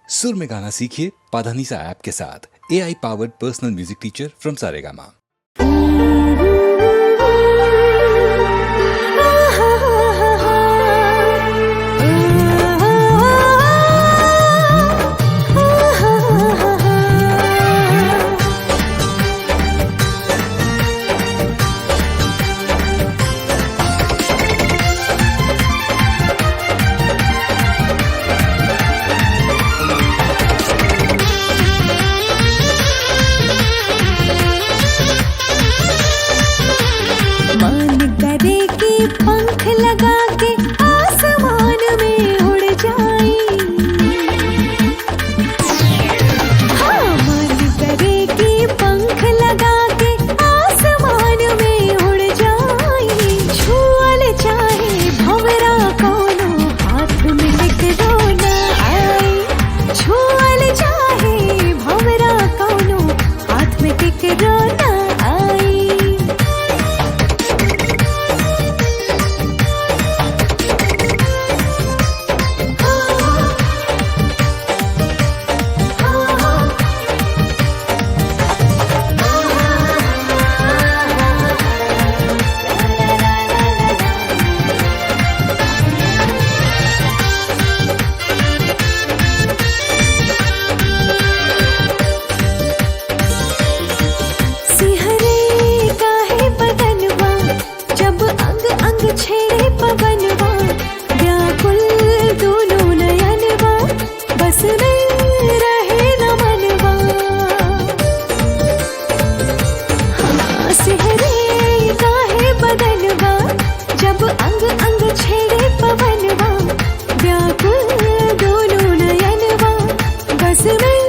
सुर में गाना सीखिए पाधानीसा ऐप के साथ। AI powered personal music teacher from Saregama. पंख लगा के आसमान में उड़ जाई, हाँ मन करे कि पंख लगा के आसमान में उड़ जाई। छुअल चाहे भंवरा कोनो हाथ में केकरो न आई, छुअल चाहे भंवरा कोनो हाथ में केकरो न आई। छेड़े पवनवा व्याकुल दोनों नयनवा, बस में रहे न मनवा। हाँ सिहरे काहे बदनवा, जब अंग अंग छेड़े पवनवा व्याकुल दोनों नयनवा, बस में